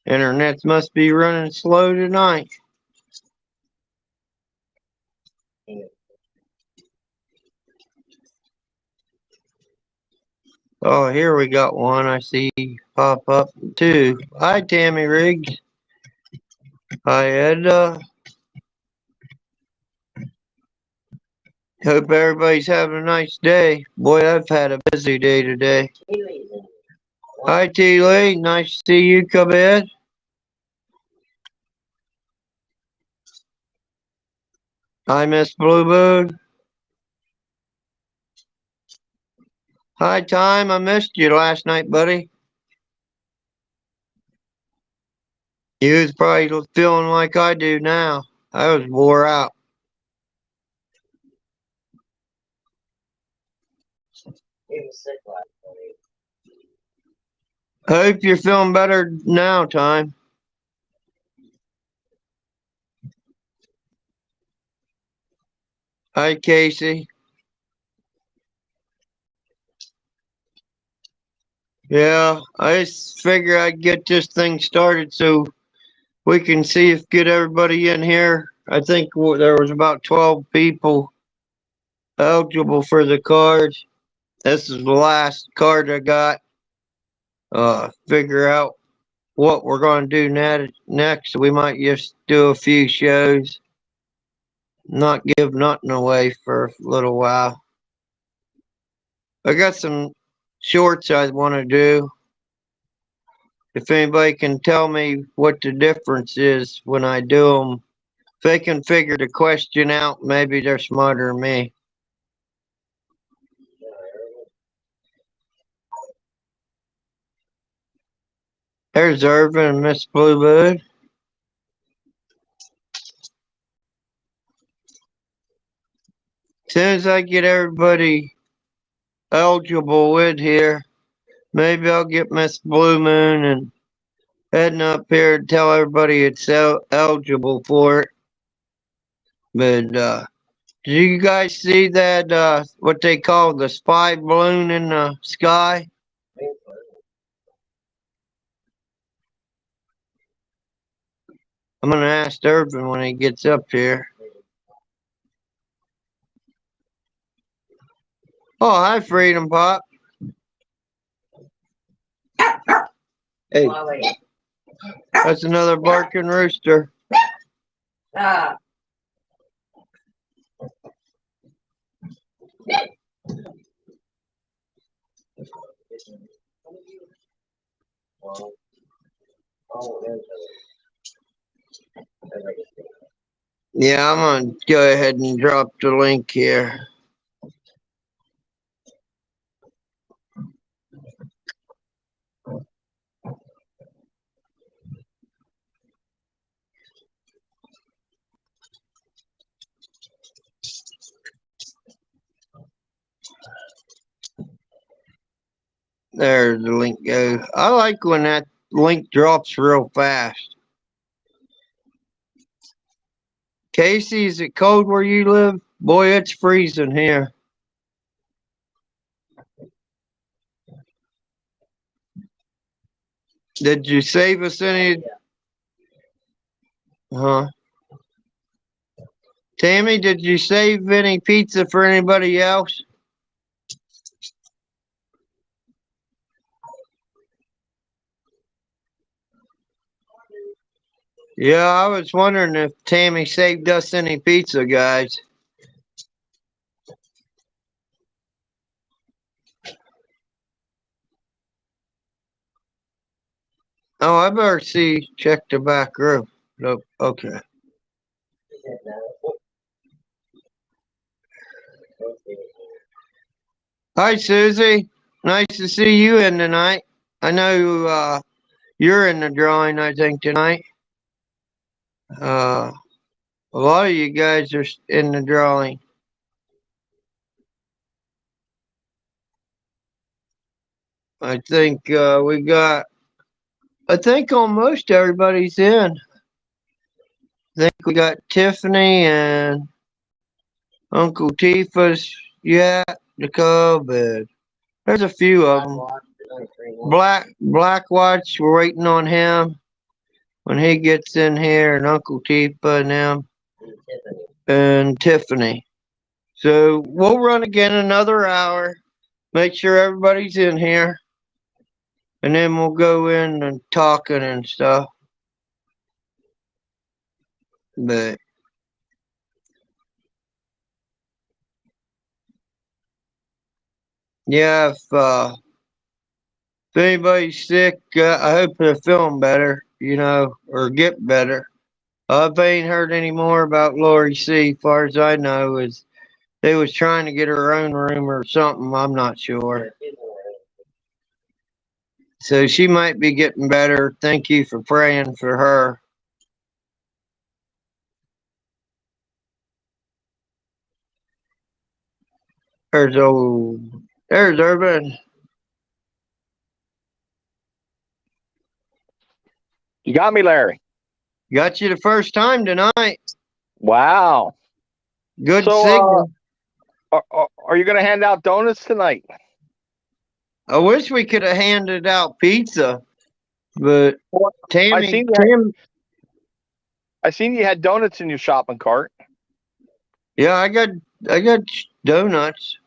Internet must be running slow tonight. Oh, here we got one. I see pop up too. Hi, Tammy Riggs. Hi, Ed. Hope everybody's having a nice day. Boy, I've had a busy day today. Hi, T. Lee. Nice to see you come in. Hi, Miss Blue Moon. Hi, Time. I missed you last night, buddy. You was probably feeling like I do now. I was wore out. Hope you're feeling better now, Time. Hi, Casey. Yeah, I just figure I'd get this thing started so we can see if get everybody in here. I think there was about 12 people eligible for the card. This is the last card I got. Figure out what we're going to do next. We might just do a few shows, not give nothing away for a little while. I got some shorts I want to do. If anybody can tell me what the difference is when I do them, if they can figure the question out, maybe they're smarter than me. There's Irvin and Miss Bluebird. As soon as I get everybody eligible with here, maybe I'll get Miss Blue Moon and heading up here and tell everybody it's eligible for it. But do you guys see that what they call the spy balloon in the sky? I'm gonna ask Irvin when he gets up here. Oh, hi, Freedom Pop. Hey, that's another barking rooster. Yeah, I'm gonna go ahead and drop the link here. There the link goes. I like when that link drops real fast. Casey, is it cold where you live? Boy, it's freezing here. Did you save us any? Huh? Tammy, did you save any pizza for anybody else? Yeah, I was wondering if Tammy saved us any pizza, guys. Oh, I better check the back room. Nope. Okay. Hi, Susie. Nice to see you in tonight. I know you're in the drawing, I think, tonight. A lot of you guys are in the drawing. I think I think almost everybody's in. I think we got Tiffany and Uncle Tifa's the cub, and there's a few of them. Black Watch, we're waiting on him. when he gets in here, and Uncle Tifa and them, and Tiffany. So we'll run again another hour. Make sure everybody's in here, and then we'll go in and talking and stuff. But yeah, if anybody's sick, I hope they're feeling better, or get better. I ain't heard any more about Lori C. Far as I know, is they was trying to get her own room or something. I'm not sure. So she might be getting better. Thank you for praying for her. There's Urban. You got me, Larry. Got you the first time tonight. Wow. Good signal. Are you going to hand out donuts tonight? I wish we could have handed out pizza, but Tammy, I seen you had donuts in your shopping cart. Yeah, I got donuts.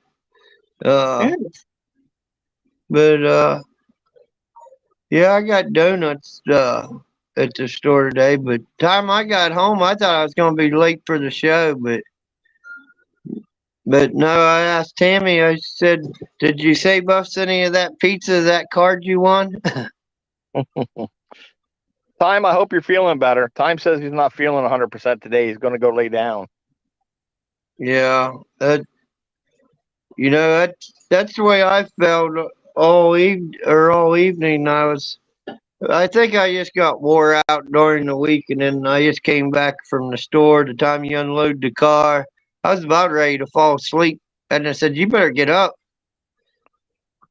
But yeah, I got donuts at the store today. But time I got home, I thought I was gonna be late for the show, but no, I asked Tammy. I said, "Did you save us any of that pizza, that card you won?" Time, I hope you're feeling better. Time says he's not feeling 100% today. He's going to go lay down. Yeah, that's the way I felt all evening. I think I just got wore out during the week, and then I just came back from the store. The time you unload the car, I was about ready to fall asleep, and I said, "You better get up."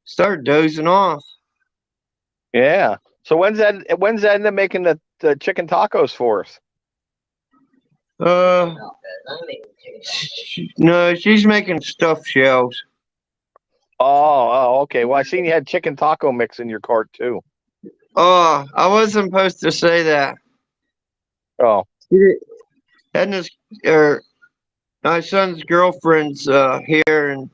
Started dozing off. Yeah. So when's that end up making the chicken tacos for us? No, she's making stuffed shells. Okay. Well, I seen you had chicken taco mix in your cart too. Oh, I wasn't supposed to say that. Oh. And my son's girlfriend's here, and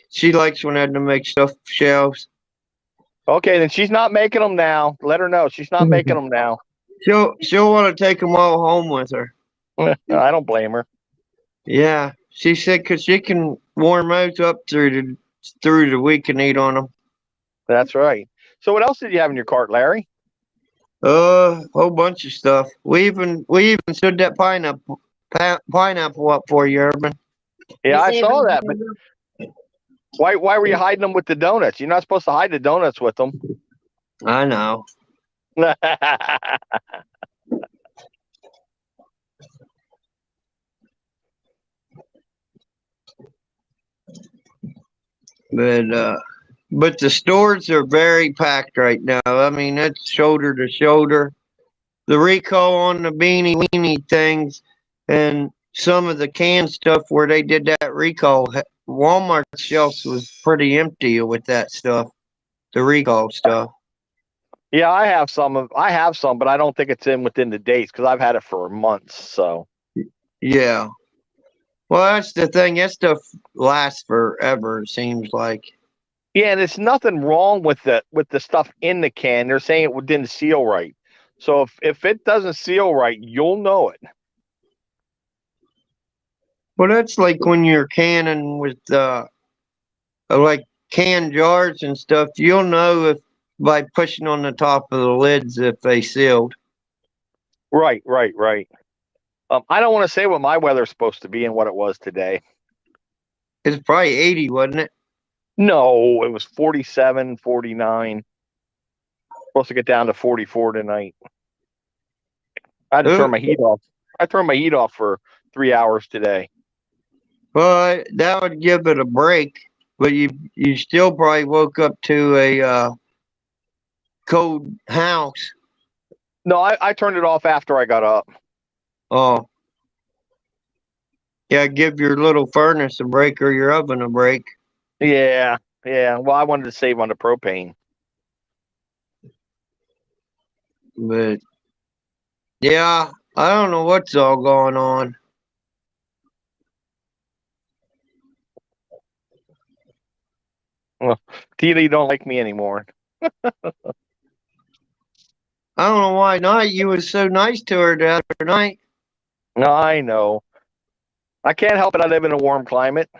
she likes when I had to make stuffed shells. Okay, then she's not making them now. Let her know she's not making them now. She'll want to take them all home with her. I don't blame her. Yeah, she said because she can warm those up through the week and eat on them. That's right. So what else did you have in your cart, Larry? Whole bunch of stuff. We even stood that pineapple up for you, Urban. Yeah, I saw that. But why were you hiding them with the donuts? You're not supposed to hide the donuts with them. I know. But the stores are very packed right now. I mean, it's shoulder to shoulder. The recall on the beanie weenie things and some of the canned stuff where they did that recall, Walmart shelves was pretty empty with that stuff, the recall stuff. Yeah, I have some, but I don't think it's within the dates because I've had it for months. So yeah. Well, that's the thing. That stuff lasts forever. It seems like. Yeah, and it's nothing wrong with the stuff in the can. They're saying it didn't seal right. So if it doesn't seal right, you'll know it. Well, that's like when you're canning with like canned jars and stuff. You'll know if by pushing on the top of the lids if they sealed. Right. I don't want to say what my weather's supposed to be and what it was today. It's probably 80, wasn't it? No, it was 47, 49. Supposed to get down to 44 tonight. I had to turn my heat off. I turned my heat off for 3 hours today. Well, that would give it a break, but you still probably woke up to a cold house. No, I turned it off after I got up. Oh. Yeah, give your little furnace a break or your oven a break. Yeah. Well, I wanted to save on the propane. But Yeah, I don't know what's all going on. Well, Lee don't like me anymore. I don't know why not. You was so nice to her the other night. No, I know. I can't help it. I live in a warm climate.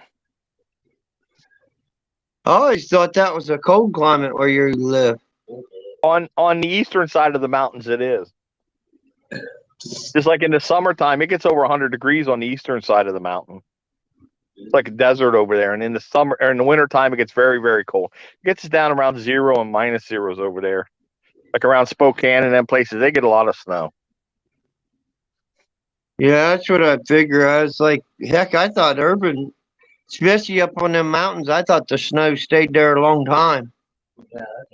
I always thought that was a cold climate where you live. On the eastern side of the mountains, it is. Just like in the summertime, it gets over 100 degrees on the eastern side of the mountain. It's like a desert over there. And in the summer or in the wintertime, it gets very, very cold. It gets down around 0 and minus zeros over there. Like around Spokane and them places, they get a lot of snow. Yeah, that's what I figure. I was like, heck, I thought urban, especially up on them mountains, I thought the snow stayed there a long time.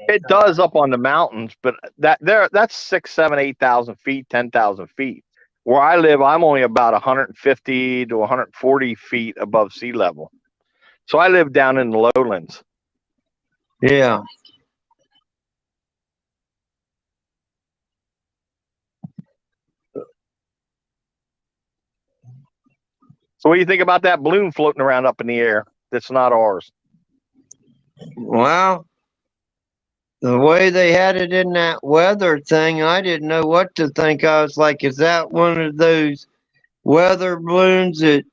It does up on the mountains, but that's 6, 7, 8,000 feet, 10,000 feet. Where I live, I'm only about 150 to 140 feet above sea level. So I live down in the lowlands. Yeah. So what do you think about that balloon floating around up in the air? That's not ours. Well, the way they had it in that weather thing, I didn't know what to think. I was like, is that one of those weather balloons that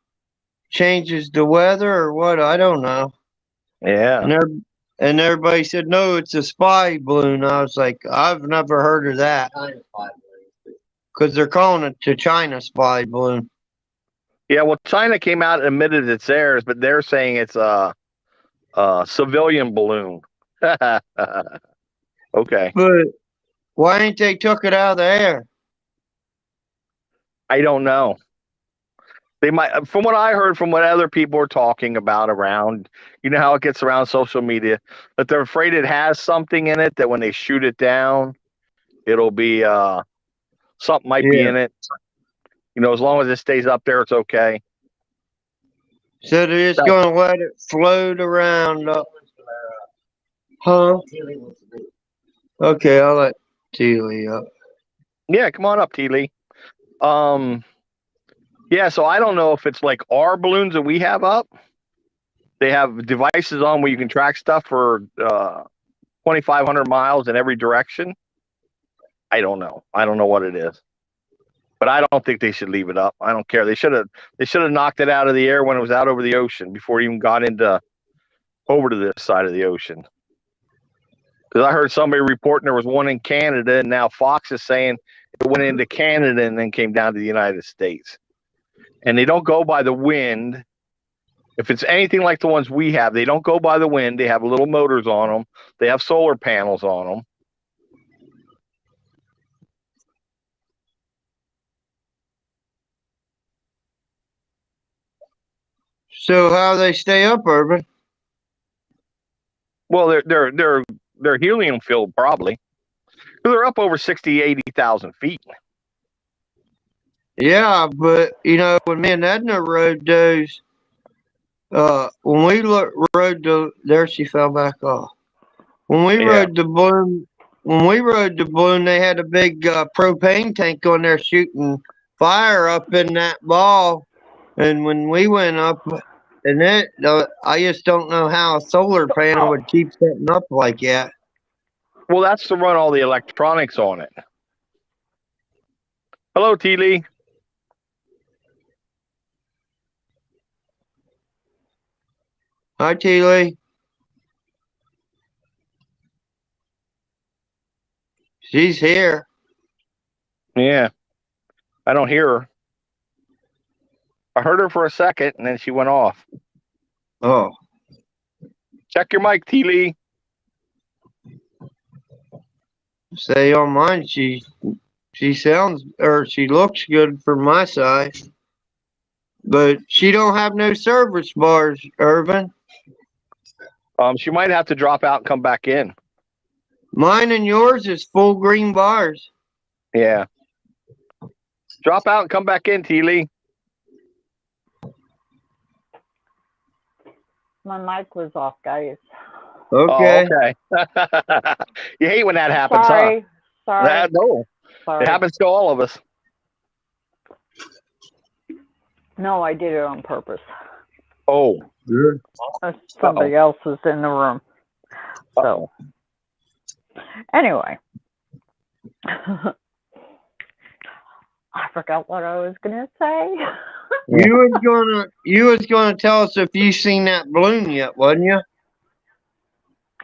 changes the weather or what? I don't know. Yeah. And, and everybody said, no, it's a spy balloon. I was like, I've never heard of that. Because they're calling it the China spy balloon. Yeah, well, China came out and admitted it's theirs, but they're saying it's a civilian balloon. Okay. But why ain't they took it out of the air? I don't know. They might, from what I heard, from what other people are talking about around, you know how it gets around social media, that they're afraid it has something in it that when they shoot it down, it'll be something might be Yeah. in it. You know, as long as it stays up there, it's okay. So they're just going to let it float around. Huh? Okay, I'll let Teely up. Yeah, come on up, T. Lee. Um, yeah, so I don't know if it's like our balloons that we have up. They have devices on where you can track stuff for 2,500 miles in every direction. I don't know. I don't know what it is, but I don't think they should leave it up. I don't care. They should have knocked it out of the air when it was out over the ocean before it even got into over to this side of the ocean. Because I heard somebody reporting there was one in Canada, and now Fox is saying it went into Canada and then came down to the United States. And they don't go by the wind. If it's anything like the ones we have, they don't go by the wind. They have little motors on them. They have solar panels on them. So how they stay up, Urban? Well, they're helium filled probably. They're up over 60, 80,000 feet. Yeah, but you know when me and Edna rode those, when we rode the, there she fell back off. When we Yeah. rode the balloon, they had a big propane tank on there shooting fire up in that ball. And when we went up, and I just don't know how a solar panel would keep setting up like that. Well, that's to run all the electronics on it. Hello, T. Lee. Hi, Teely. She's here. Yeah. I don't hear her. I heard her for a second and then she went off. Oh. Check your mic, T. Lee. Say on mine, she sounds or she looks good from my side. But she don't have no service bars, Irvin. She might have to drop out and come back in. Mine and yours is full green bars. Yeah. Drop out and come back in, T. Lee. My mic was off, guys. Okay. Oh, okay. You hate when that happens, Sorry. huh? Sorry. No. Sorry. It happens to all of us. No, I did it on purpose. Oh, Good. Somebody else was in the room. So, anyway. I forgot what I was going to say. You was gonna tell us if you seen that balloon yet, wasn't you?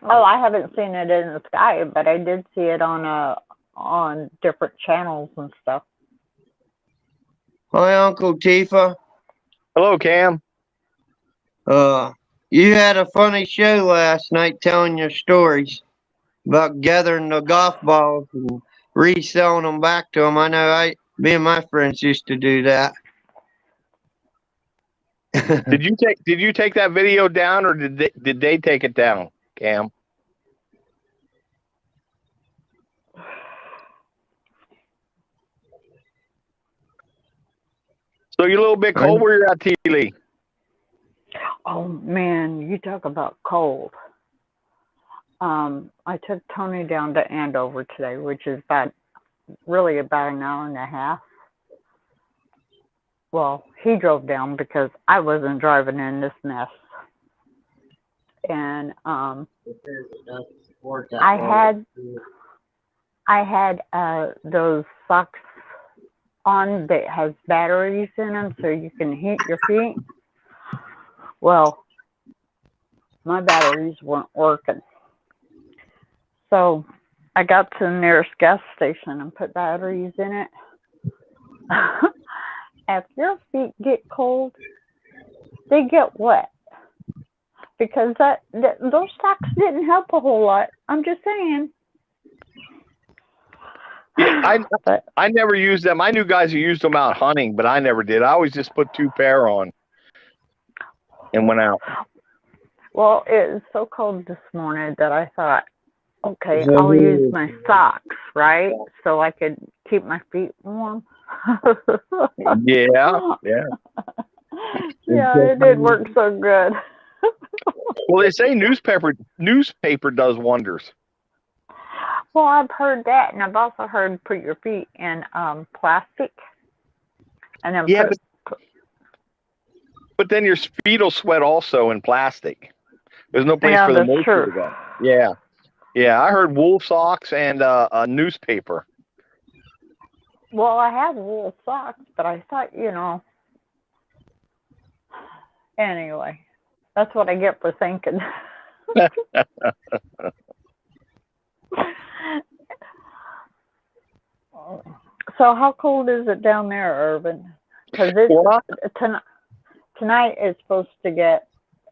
Oh, I haven't seen it in the sky, but I did see it on different channels and stuff. Hi, Uncle Tifa. hello, Cam. You had a funny show last night telling your stories about gathering the golf balls and reselling them back to them. I know me and my friends used to do that. Did you take that video down, or did they take it down, Cam? So you're a little bit cold where you're at, T. Lee. Oh man, you talk about cold. I took Tony down to Andover today, which is really about an hour and a half. Well, he drove down because I wasn't driving in this mess. And I had those socks on that has batteries in them so you can heat your feet. Well, my batteries weren't working. So I got to the nearest gas station and put batteries in it. If your feet get cold, they get wet. Because those socks didn't help a whole lot. I'm just saying. Yeah, I never used them. I knew guys who used them out hunting, but I never did. I always just put 2 pair on and went out. Well, it was so cold this morning that I thought, okay, I'll use my socks, right? So I could keep my feet warm. Yeah. Yeah, it did work so good. Well, they say newspaper does wonders. Well, I've heard that, and I've also heard put your feet in plastic, and then but then your feet will sweat also in plastic. There's no place for the that's moisture true. to go. Yeah. I heard wool socks and a newspaper. Well, I have wool socks, but I thought, anyway, that's what I get for thinking. So how cold is it down there, Irvin? Because tonight is supposed to get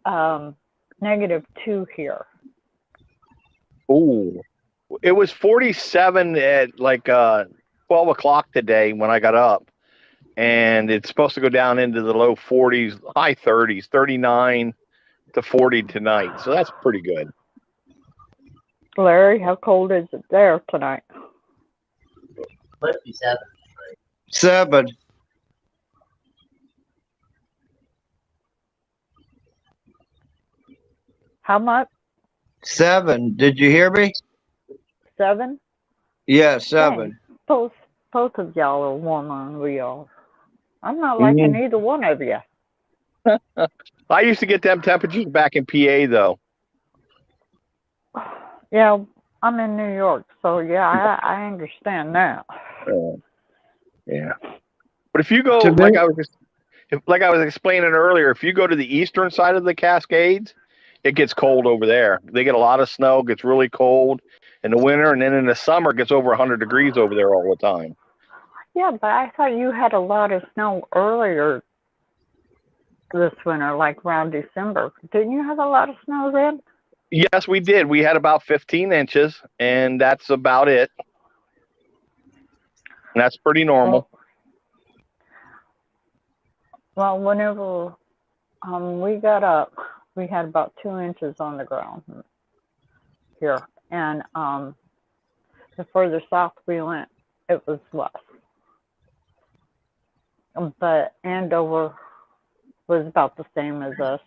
-2 here. Ooh, it was 47 at like 12 o'clock today when I got up, and it's supposed to go down into the low 40s, high 30s, 39 to 40 tonight. So that's pretty good. Larry, how cold is it there tonight? 57. 7. How much? 7. Did you hear me? 7? Yeah, 7. Dang, both of y'all are warmer than we are. I'm not liking either one of you. I used to get them temperatures back in PA, though. Yeah, I'm in New York, so yeah, I understand that. Yeah. But if you go, like I was explaining earlier, if you go to the eastern side of the Cascades, it gets cold over there. They get a lot of snow, gets really cold in the winter, and then in the summer it gets over 100 degrees over there all the time. Yeah, but I thought you had a lot of snow earlier this winter, like around December. Didn't you have a lot of snow then? Yes, we did. We had about 15 inches, and that's about it. And that's pretty normal. Well, whenever we got up, we had about 2 inches on the ground here. And the further south we went, it was less. But Andover was about the same as us.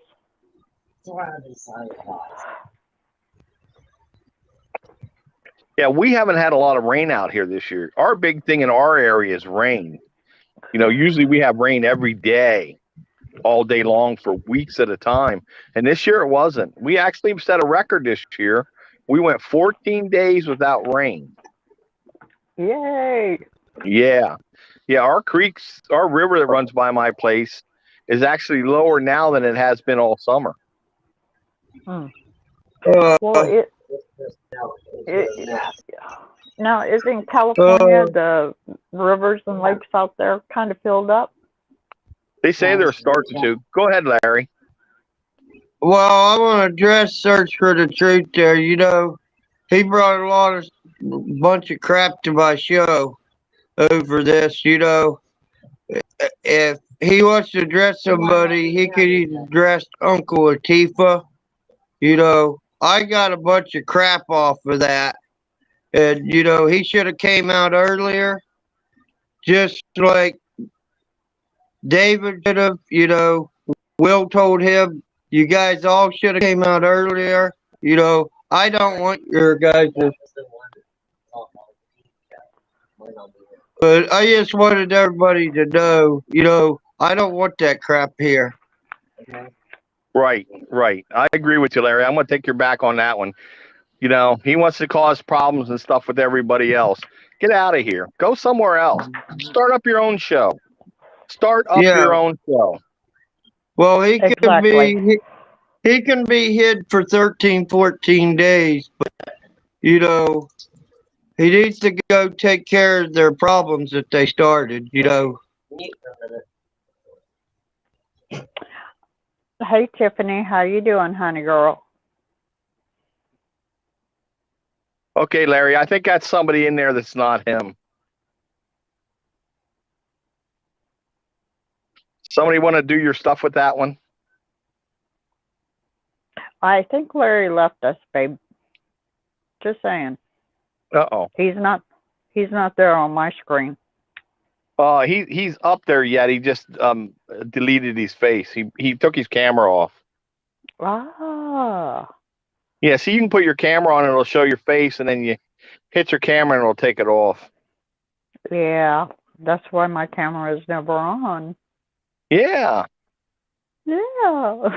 Yeah, we haven't had a lot of rain out here this year. Our big thing in our area is rain. Usually we have rain every day. all day long for weeks at a time. And this year it wasn't. We actually set a record this year. We went 14 days without rain. Yay! Yeah. Yeah, our river that runs by my place is actually lower now than it has been all summer. Hmm. Uh, Well, now isn't California the rivers and lakes out there kind of filled up? They say they're starting to. Go ahead, Larry. well, I want to address Search for the Truth there. He brought a bunch of crap to my show over this. If he wants to address somebody, he could either address Uncle Atifa. I got a bunch of crap off of that. And, he should have came out earlier, just like David should have, Will told him, you guys all should have came out earlier. I don't want your guys to, but I just wanted everybody to know, I don't want that crap here. Right. I agree with you, Larry. I'm going to take your back on that one. He wants to cause problems and stuff with everybody else. Get out of here. Go somewhere else. Start up your own show. Well, he Exactly. can be hid for 13, 14 days, but he needs to go take care of their problems that they started. Hey, Tiffany, how you doing, honey girl? Okay, Larry, I think that's somebody in there that's not him. Somebody want to do your stuff with that one? I think Larry left us, babe. Just saying. Uh-oh. He's not there on my screen. He's up there yet. He just deleted his face. He took his camera off. Ah. Yeah, so you can put your camera on and it'll show your face, and then you hit your camera and it'll take it off. Yeah, that's why my camera is never on. Yeah. Yeah.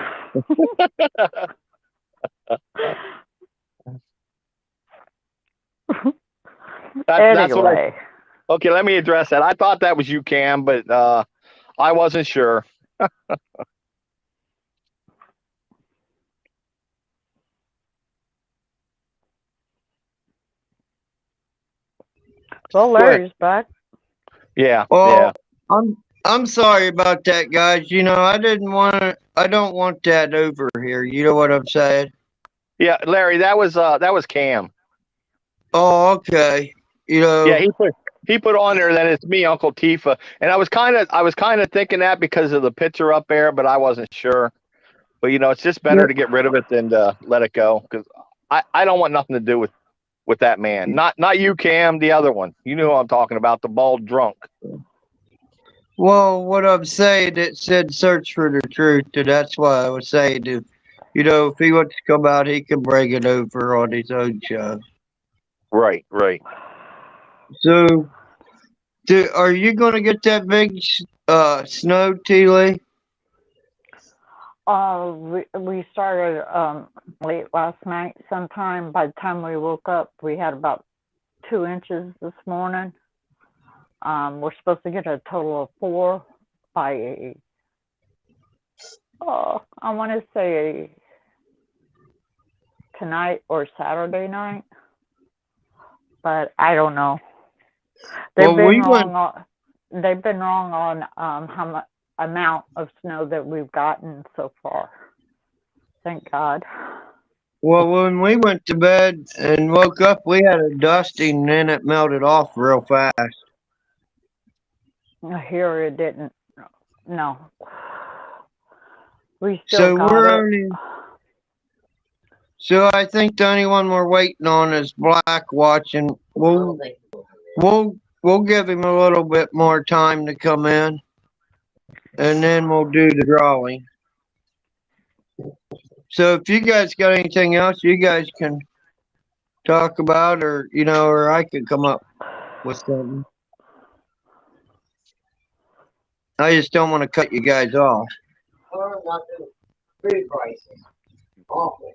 That's what Anyway. Okay, let me address that. I thought that was you, Cam, but I wasn't sure. Well, Larry's back. Yeah. Well, I'm sorry about that, guys. I don't want that over here. You know what I'm saying? Yeah, Larry, that was Cam. Oh, okay. Yeah, he put on there that it's me, Uncle Tifa, and I was kind of thinking that because of the picture up there, but I wasn't sure. But it's just better to get rid of it than to let it go, because I don't want nothing to do with that man. Not you, Cam, the other one. You know who I'm talking about, the bald drunk. Well, what I'm saying, it said search for the truth, and that's why I was saying if he wants to come out, he can bring it over on his own show. Right. So, are you going to get that big snow, T-Lee? We started late last night sometime. By the time we woke up, we had about 2 inches this morning. We're supposed to get a total of 4 by I want to say tonight or Saturday night, but I don't know. They've been wrong on how much amount of snow that we've gotten so far. Thank God. Well, when we went to bed and woke up, we had a dusting, and then it melted off real fast. Here it didn't. No. We still So got it. So I think the only one we're waiting on is Black Watch, and we'll give him a little bit more time to come in, and then we'll do the drawing. So if you guys got anything else, you guys can talk about, or or I can come up with something. I just don't want to cut you guys off. Food prices. Awful.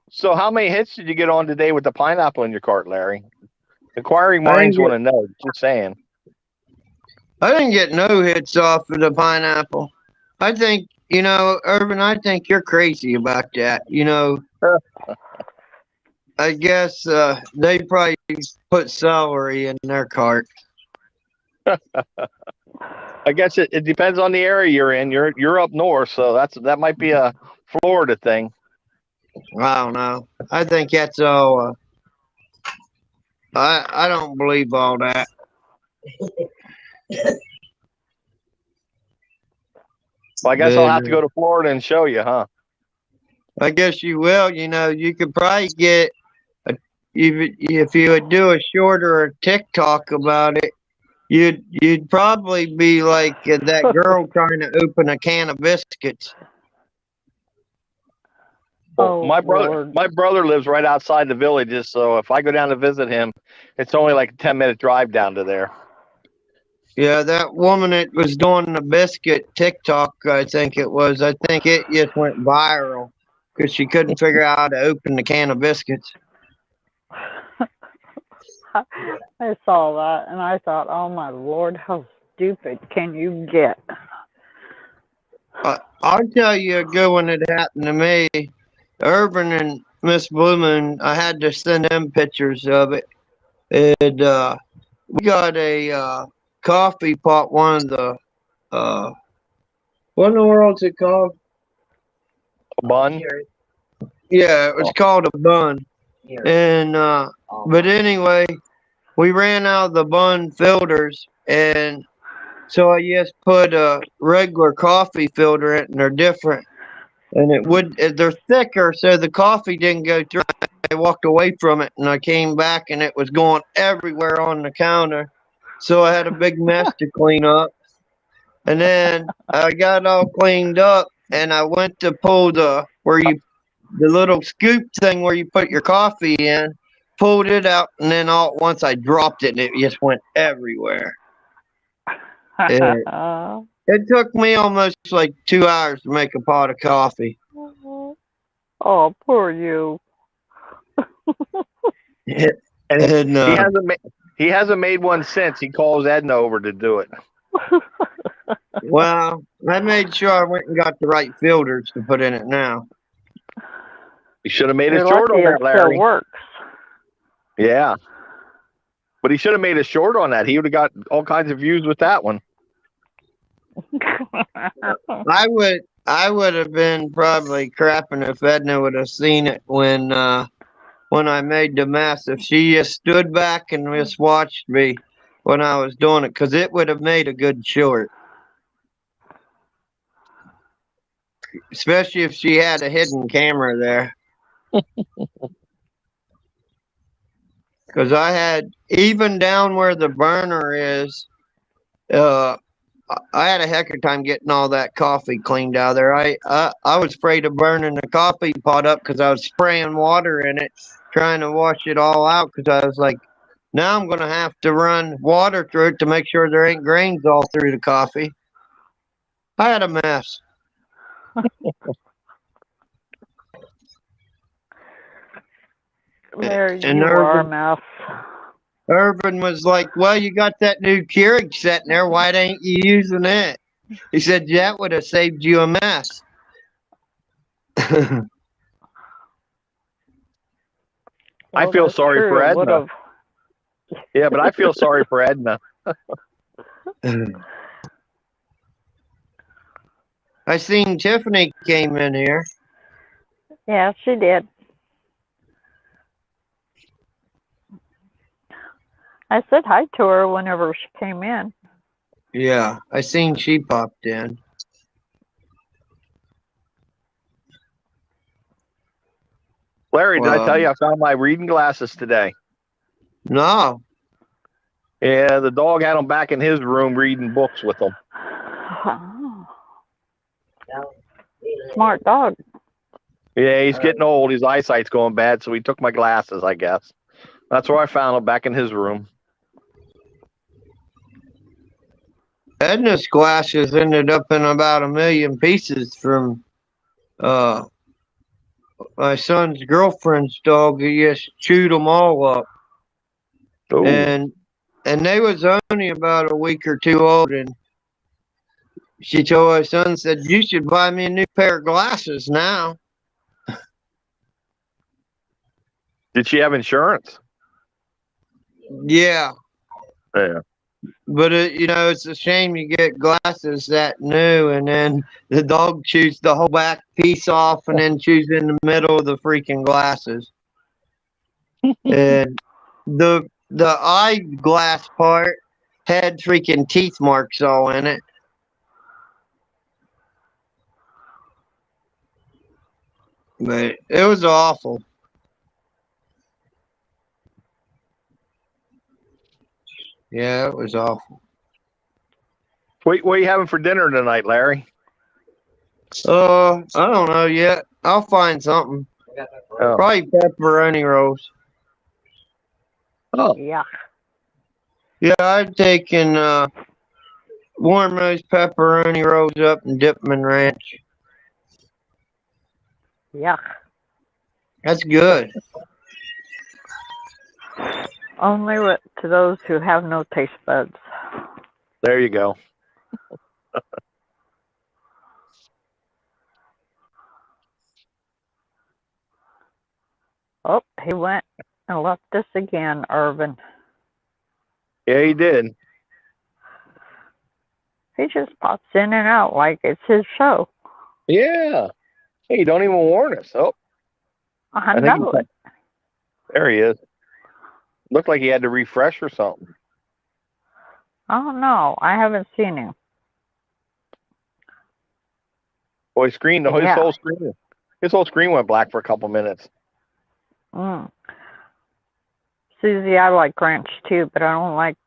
So how many hits did you get on today with the pineapple in your cart, Larry? Inquiring I didn't minds get, want to know. Just saying. I didn't get no hits off of the pineapple. I think, Urban, I think you're crazy about that. I guess they probably put celery in their cart. I guess it depends on the area you're in. You're up north, so that might be a Florida thing. I don't know. I think that's all. I don't believe all that. Well, I guess I'll have to go to Florida and show you, huh? I guess you will. You could probably get if you would do a shorter TikTok about it. You'd probably be like that girl trying to open a can of biscuits. Oh, my Lord. brother lives right outside the villages, so if I go down to visit him, it's only like a 10-minute drive down to there. Yeah, that woman that was doing the biscuit TikTok, I think it was. I think it just went viral because she couldn't figure out how to open the can of biscuits. I saw that and I thought, oh my Lord, how stupid can you get? I'll tell you a good one that happened to me. Urban and Miss Bloomin', I had to send them pictures of it. We got a coffee pot, one of the, what in the world's it called? A bun? Yeah, it was called a bun. And, but anyway, we ran out of the bun filters, and so I just put a regular coffee filter in, and they're different. And they're thicker, so the coffee didn't go through. I walked away from it, and I came back, and it was going everywhere on the counter. So I had a big mess to clean up. And then I got it all cleaned up, and I went to pull the little scoop thing where you put your coffee in, pulled it out, and then all at once I dropped it, and it just went everywhere. It took me almost like 2 hours to make a pot of coffee. Oh, poor you. And he hasn't made one since. He calls Edna over to do it. Well, I made sure I went and got the right filters to put in it now. He should have made You're a short on lucky that, Larry. It still works. Yeah. But he should have made a short on that. He would have got all kinds of views with that one. I would have been probably crapping if Edna would have seen it when I made the mess. If she just stood back and just watched me when I was doing it, because it would have made a good short. Especially if she had a hidden camera there. Because I had, even down where the burner is, I had a heck of a time getting all that coffee cleaned out of there. I was afraid of burning the coffee pot up because I was spraying water in it, trying to wash it all out because I was like, now I'm going to have to run water through it to make sure there ain't grains all through the coffee. I had a mess. Larry, And you are a mess. Urban was like, well, you got that new Keurig sitting there. Why ain't you using it? He said, yeah, that would have saved you a mess. I feel sorry for Edna. Yeah, but I feel sorry for Edna. I seen Tiffany came in here. Yeah, she did. I said hi to her whenever she came in. Yeah, I seen she popped in. Larry, did I tell you I found my reading glasses today? No. Yeah, the dog had them back in his room reading books with them. Smart dog. Yeah, he's getting old. His eyesight's going bad, so he took my glasses, I guess. That's where I found them, back in his room. Edna's glasses ended up in about 1,000,000 pieces from uh my son's girlfriend's dog. He just chewed them all up, Oh, and they was only about a week or two old. And she told my son, said, "You should buy me a new pair of glasses now." did she have insurance? Yeah, Yeah. but it's a shame you get glasses that new, and then the dog chews the whole back piece off, and then chews in the middle of the freaking glasses. And the eyeglass part had freaking teeth marks all in it. But it was awful. Yeah, it was awful. What are you having for dinner tonight, Larry? I don't know yet. I'll find something. Oh. Probably pepperoni rolls. Oh. Yuck. Yeah, I'd take and warm those pepperoni rolls up and dip them in ranch. Yuck. That's good. Only to those who have no taste buds. There you go. Oh, he went and left us again, Irvin. Yeah, he did. He just pops in and out like it's his show. Yeah. Hey, don't even warn us. Oh, I think know it. there he is. Looked like he had to refresh or something. Oh no, I haven't seen him. Boy, his Yeah. whole screen went black for a couple minutes. Susie, I like ranch too, but I don't like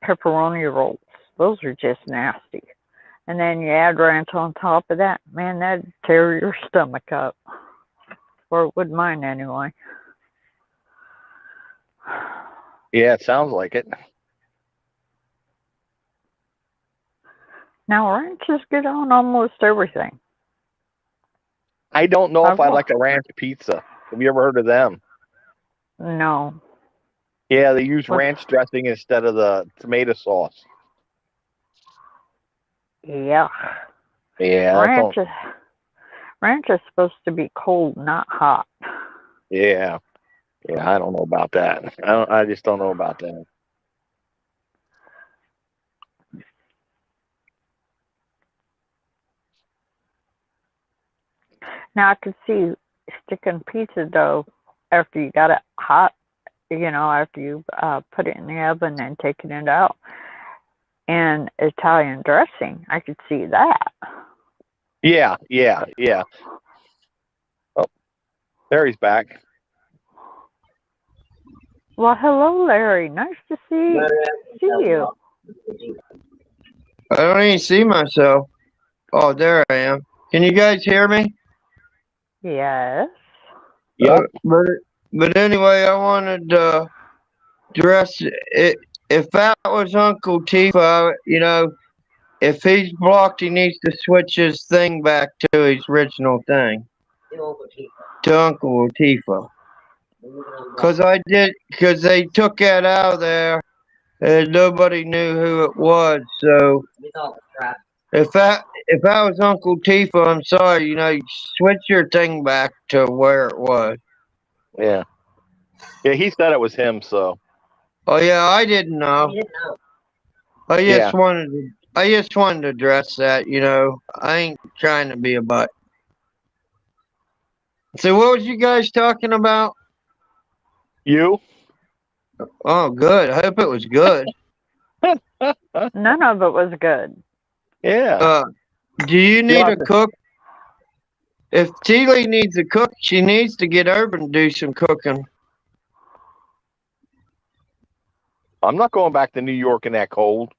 pepperoni rolls. Those are just nasty. And then you add ranch on top of that, man, that'd tear your stomach up. Or it would mine anyway. Yeah, it sounds like it. Now ranch is good on almost everything. I don't know if I will. like a ranch pizza. Have you ever heard of them? No. Yeah, they use What? ranch dressing instead of the tomato sauce. Yeah. Yeah, Ranch is supposed to be cold, not hot. yeah, I don't know about that. I just don't know about that. Now I could see sticking pizza dough after you got it hot, after you put it in the oven and taking it out. And Italian dressing, I could see that. Yeah. Oh, there he's back. Well, hello, Larry. Nice to see you. I don't even see myself. Oh, there I am. Can you guys hear me? Yes. Yeah. But anyway, I wanted to dress it. If that was Uncle Tifa, if he's blocked, he needs to switch his thing back to his original thing. To Uncle Tifa. Because they took that out of there and nobody knew who it was. So if that was Uncle Tifa, I'm sorry, switch your thing back to where it was. Yeah, he said it was him, so. Oh yeah, I didn't know. I just wanted to address that, I ain't trying to be a butt. So what was you guys talking about? You? Oh, good. I hope it was good. None of it was good. Yeah. Do you need a cook? If Teely needs a cook, she needs to get Urban to do some cooking. I'm not going back to New York in that cold.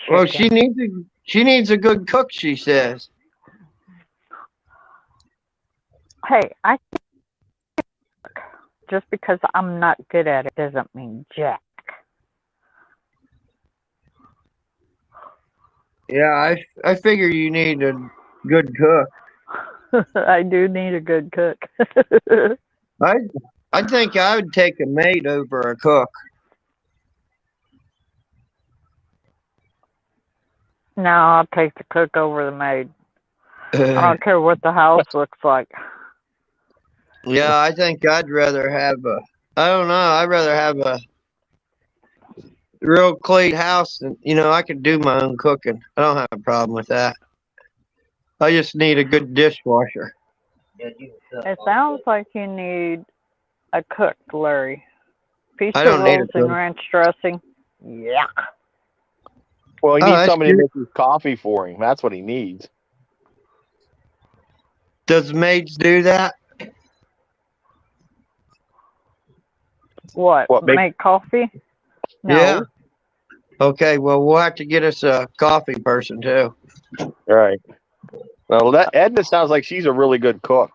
Well, she needs a good cook, she says. Hey, just because I'm not good at it doesn't mean jack. Yeah, I figure you need a good cook. I do need a good cook. I I think I would take a maid over a cook. No, I'll take the cook over the maid. I don't care what the house looks like. Yeah, I think I'd rather have a. I don't know. I'd rather have a real clean house, and I can do my own cooking. I don't have a problem with that. I just need a good dishwasher. It sounds like you need a cook, Larry. I Pizza don't need a rolls and cook. ranch dressing. Yeah. Well, he Oh, needs that's somebody to good. make his coffee for him. That's what he needs. Does maids do that? What? What make Make coffee? Yeah. No. Okay. Well, we'll have to get us a coffee person too. right? Well, that Edna sounds like she's a really good cook.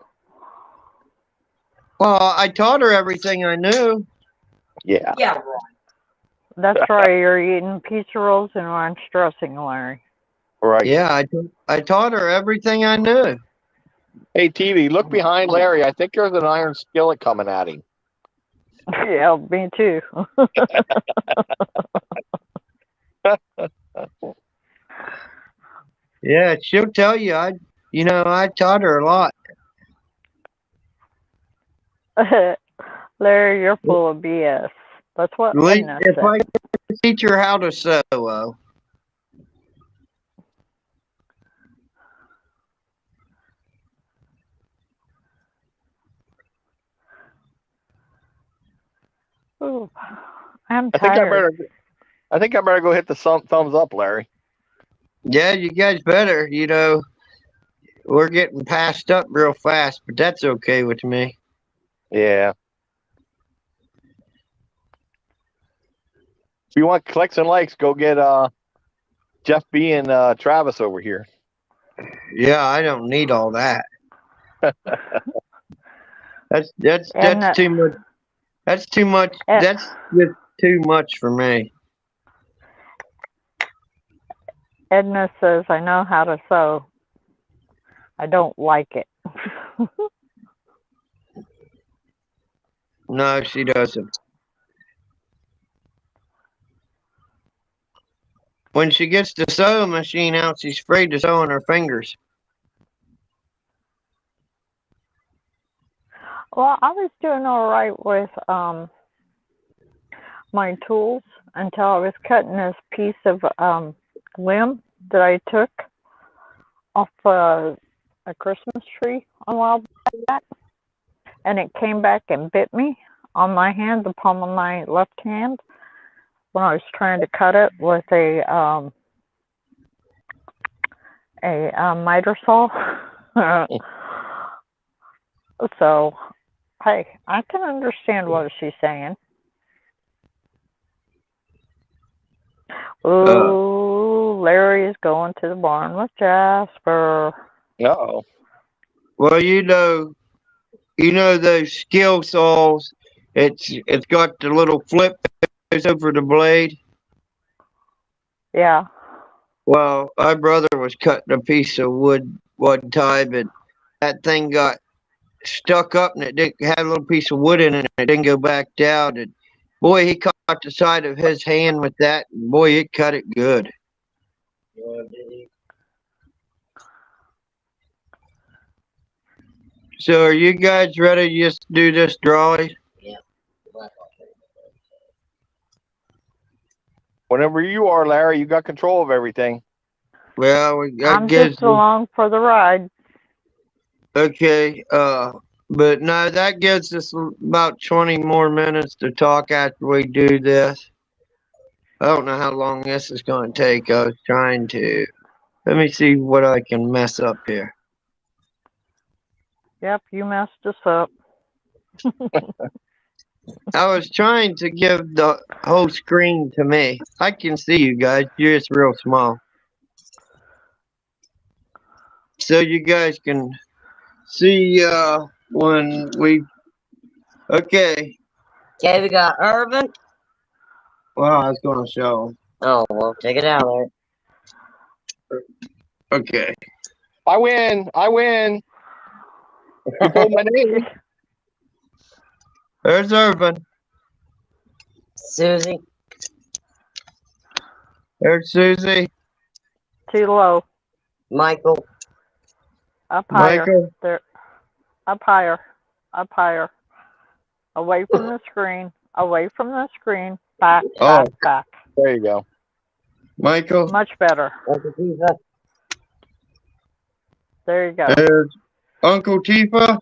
Well, I taught her everything I knew. Yeah. That's right. You're eating pizza rolls and ranch dressing, Larry. Right. Yeah, I taught her everything I knew. Hey, TV, look behind Larry. I think there's an iron skillet coming at him. Yeah, me too. Yeah, she'll tell you. I taught her a lot. Larry, you're full of BS. That's what At least Edna if said. I teach her how to sew. Ooh, I'm I think I tired. better. I think I better go hit the thumbs up, Larry. Yeah, you guys better. We're getting passed up real fast, but that's okay with me. Yeah. If you want clicks and likes, go get Jeff B and Travis over here. Yeah, I don't need all that. That's Edna, too much. That's too much. Ed, That's just too much for me. Edna says, I know how to sew. I don't like it. No, she doesn't. When she gets the sewing machine out, she's afraid to sew on her fingers. Well, I was doing all right with my tools until I was cutting this piece of limb that I took off a Christmas tree a while back, and it came back and bit me on my hand, the palm of my left hand, when I was trying to cut it with a miter saw. So, hey, I can understand what she's saying. Uh, Ooh, Larry is going to the barn with Jasper. Uh-oh. well, those skill saws. It's got the little flip that goes over the blade. Yeah. Well, my brother was cutting a piece of wood one time, and that thing got stuck up, and it had a little piece of wood in it, and it didn't go back down. And boy, he caught the side of his hand with that, and boy, it cut it good. So, are you guys ready to just do this drawing? Whenever you are, Larry, you got control of everything. Well, I'm just along for the ride. Okay, but no, that gives us about 20 more minutes to talk after we do this. I don't know how long this is going to take. I was trying to. Let me see what I can mess up here. Yep, you messed us up. I was trying to give the whole screen to me. I can see you guys. You're just real small. So you guys can see when we. Okay. Okay, we got Irvin. Well, I was going to show. Oh, well, take it out there. Okay. I win. I win. You pulled my name. There's Irvin. Susie. There's Susie. Too low. Michael. Up higher. Michael. There. Up higher. Up higher. Away from the screen. Away from the screen. Back, back, back. There you go. Michael. Much better. Uncle Tifa. There you go. There's Uncle Tifa.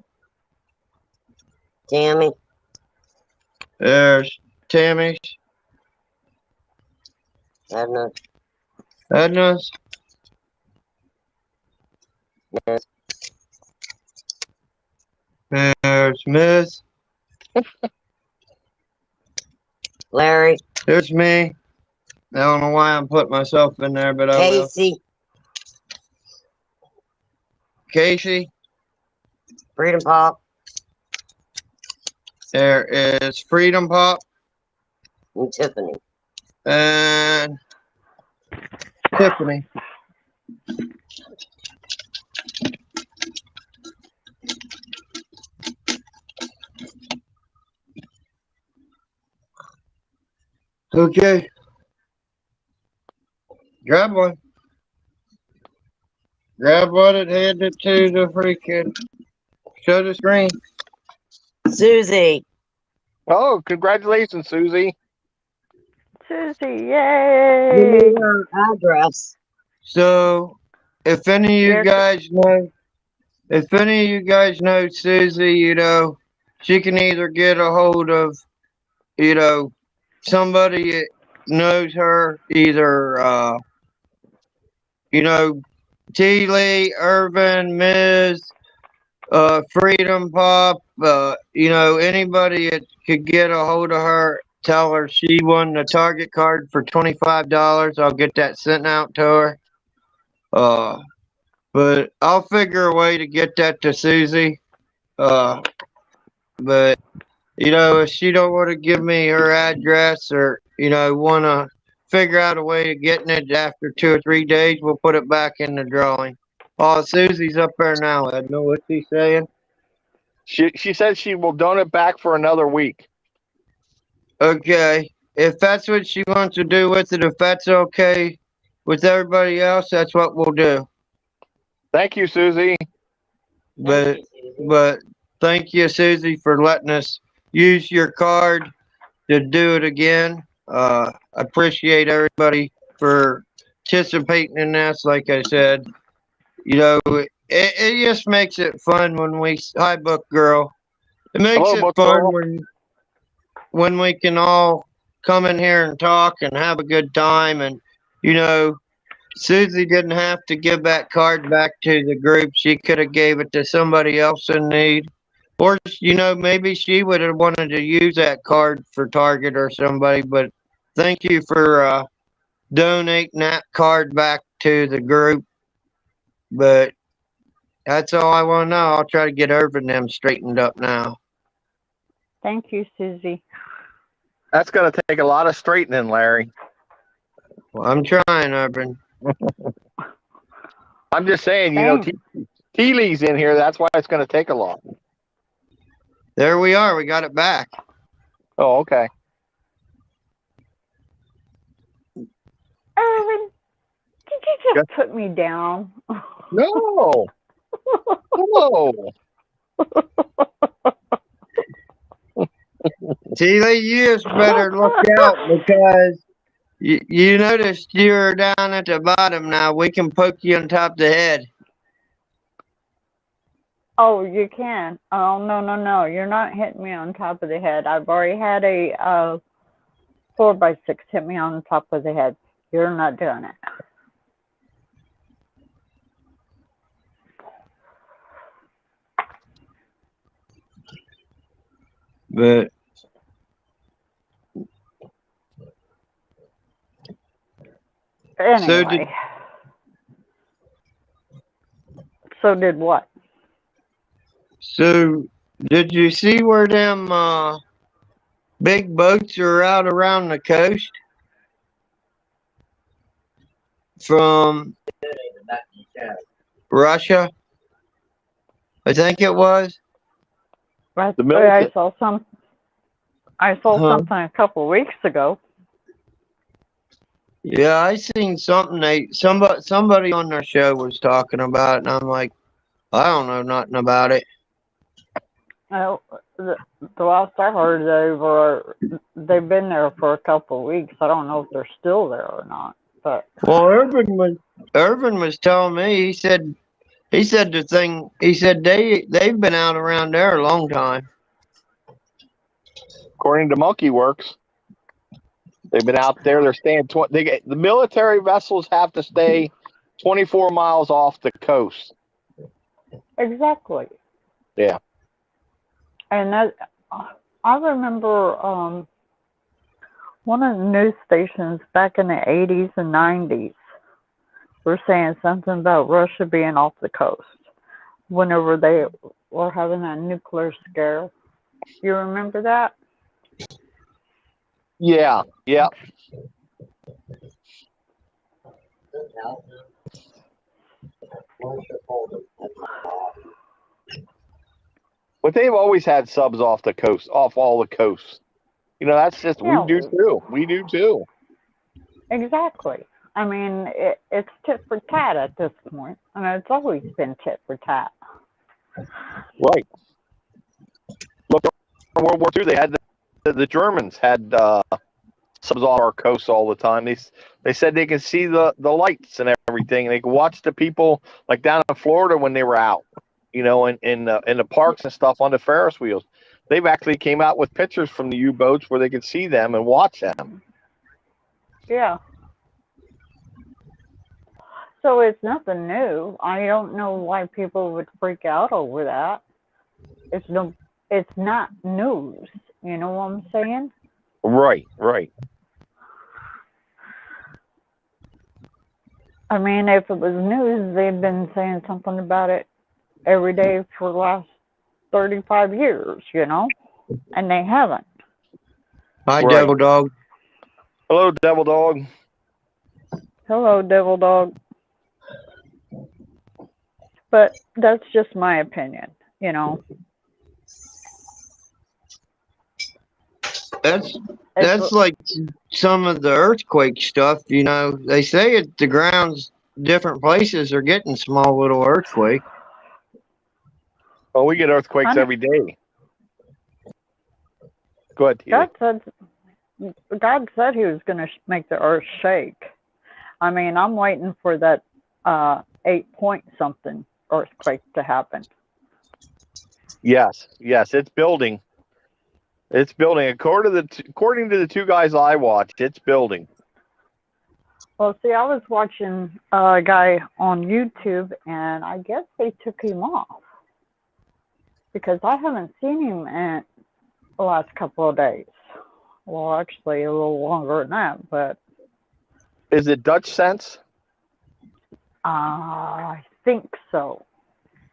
Tammy. There's Tammy. Edna. Edna's. Miss. There's Miss. Larry. There's me. I don't know why I'm putting myself in there, but I will. Casey. Casey. Freedom Pop. There is Freedom Pop. And Tiffany. And Tiffany. Okay. Grab one. Grab one and hand it to the freaking show the screen. Susie. Oh, congratulations, Susie. Susie, Give yay! me her address. So if any of you Here- guys know Susie, you know, she can either get a hold of, you know, somebody that knows her, either you know, T. Lee, Irvin, Ms. Freedom Pop, you know, anybody that could get a hold of her, tell her she won the Target card for $25. I'll get that sent out to her. But I'll figure a way to get that to Susie. But you know, if she don't want to give me her address or, you know, want to figure out a way of getting it after 2 or 3 days, we'll put it back in the drawing. Oh, Susie's up there now. I know what she's saying. She said she will donate back for another week. Okay. If that's what she wants to do with it, if that's okay with everybody else, that's what we'll do. Thank you, Susie. But thank you, Susie, for letting us use your card to do it again. I appreciate everybody for participating in this. Like I said, you know, it just makes it fun when we, hi, Book Girl. It makes Hello, it Book fun Girl. when we can all come in here and talk and have a good time. And, you know, Susie didn't have to give that card back to the group. She could have gave it to somebody else in need. Or, you know, maybe she would have wanted to use that card for Target or somebody. But thank you for donating that card back to the group. But that's all I want to know. I'll try to get Irvin them straightened up now. Thank you, Susie. That's going to take a lot of straightening, Larry. Well, I'm trying, Irvin. I'm just saying, you know, T. Lee's in here. That's why it's going to take a lot. There we are. We got it back. Oh, okay. Irvin, did you just put me down? No. No. T-Lee, you just better look out because you noticed you're down at the bottom now. We can poke you on top of the head. Oh, you can. Oh, no. You're not hitting me on top of the head. I've already had a 4x6 hit me on top of the head. You're not doing it. But Anyway. So did what? So did you see where them big boats are out around the coast? From Russia. I think it was. Right. The I military. saw some. I saw Huh? something a couple weeks ago. Yeah, I seen something somebody on their show was talking about it, and I'm like, I don't know nothing about it. Uh, the last I heard, they've been there for a couple of weeks. I don't know if they're still there or not, but Well, Irvin was telling me. He said the thing. He said they've been out around there a long time. According to Monkey Works, they've been out there. They're staying. The military vessels have to stay 24 miles off the coast. exactly. Yeah. And that I remember one of the news stations back in the 80s and 90s were saying something about Russia being off the coast whenever they were having that nuclear scare. You remember that? Yeah. Yeah. But they've always had subs off the coast, off all the coasts. You know, that's just we Yeah, do too. We do too. exactly. I mean, it's tit for tat at this point. I mean, it's always been tit for tat. Right. Look, in World War II, they had the Germans had subs off our coast all the time. They said they could see the lights and everything. They could watch the people like down in Florida when they were out, you know, in the parks and stuff on the Ferris wheels. They've actually came out with pictures from the U-boats where they could see them and watch them. Yeah. So it's nothing new. I don't know why people would freak out over that. It's not news. You know what I'm saying? Right, right. I mean, if it was news, they've been saying something about it every day for the last 35 years, you know? And they haven't. Hi, Right. Devil Dog. Hello, Devil Dog. Hello, Devil Dog. But that's just my opinion, you know? That's It's, like some of the earthquake stuff. You know, they say the grounds, different places are getting small little earthquake. Oh, we get earthquakes every day. Go ahead, Teely. God said he was going to make the earth shake. I mean, I'm waiting for that 8-point something earthquake to happen. Yes, it's building. It's building. According to the two guys I watched, it's building. Well, see, I was watching a guy on YouTube, and I guess they took him off because I haven't seen him in the last couple of days. Well, actually, a little longer than that, but Is it Dutch Sense? I think so.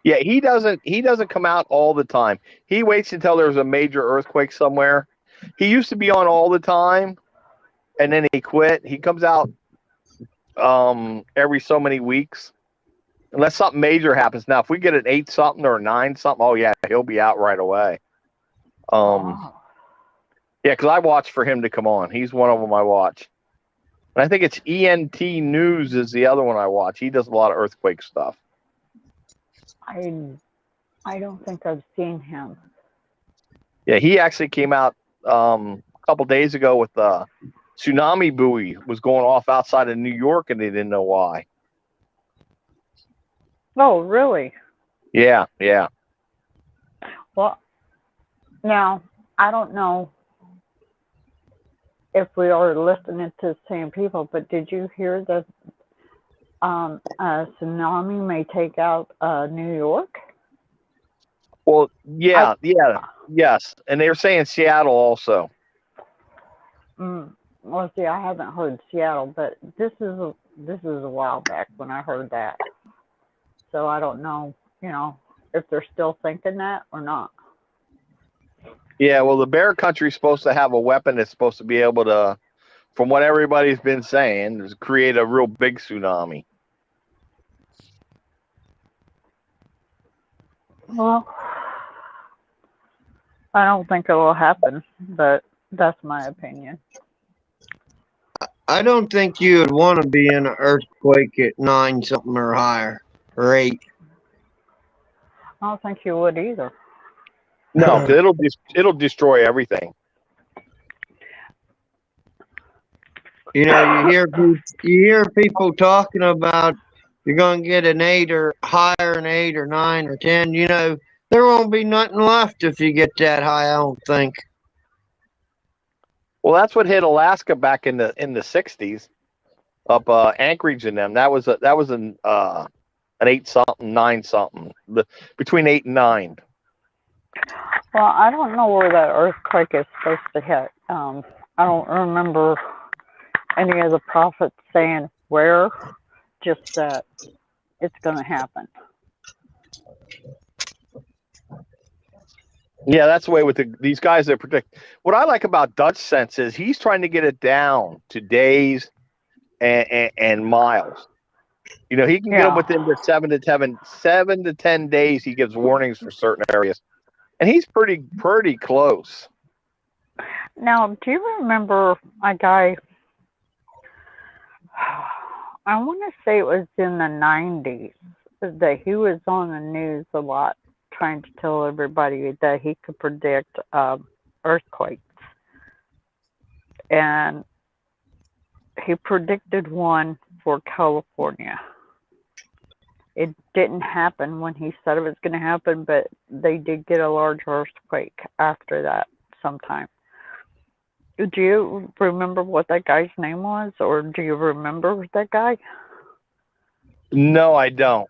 Yeah, he doesn't come out all the time. He waits until there's a major earthquake somewhere. He used to be on all the time, and then he quit. He comes out every so many weeks, unless something major happens. Now, if we get an 8 something or a 9 something, oh yeah, he'll be out right away. Yeah, because I watch for him to come on. He's one of them I watch. And I think it's ENT News is the other one I watch. He does a lot of earthquake stuff. I don't think I've seen him. Yeah, he actually came out a couple days ago with the tsunami buoy was going off outside of New York, and they didn't know why. Oh, really? Yeah. Well, now, I don't know if we are listening to the same people, but did you hear that a tsunami may take out New York? Well, yes, and they were saying Seattle also. Well, see, I haven't heard Seattle, but this is a while back when I heard that. So I don't know, if they're still thinking that or not. Yeah, well, the Bear Country's supposed to have a weapon that's supposed to be able to, from what everybody's been saying, is create a real big tsunami. Well, I don't think it will happen, but that's my opinion. I don't think you would want to be in an earthquake at 9 something or higher, or 8. I don't think you would either. No, because it'll destroy everything. You know, you hear people talking about you're going to get an 8 or higher, an 8 or 9 or 10. You know, there won't be nothing left if you get that high. I don't think. Well, that's what hit Alaska back in the '60s, up Anchorage and them. That was an 8 something, 9 something, between 8 and 9. Well, I don't know where that earthquake is supposed to hit. I don't remember any of the prophets saying where, just that it's going to happen. Yeah, that's the way with these guys that predict. What I like about Dutch Sense is he's trying to get it down to days and miles. You know, he can get them within the 7 to 10 days. He gives warnings for certain areas, and he's pretty close. Now, do you remember a guy? I want to say it was in the 90s that he was on the news a lot, trying to tell everybody that he could predict earthquakes, and he predicted one for California. It didn't happen when he said it was going to happen, but they did get a large earthquake after that sometime. Do you remember what that guy's name was, or do you remember that guy? No, I don't.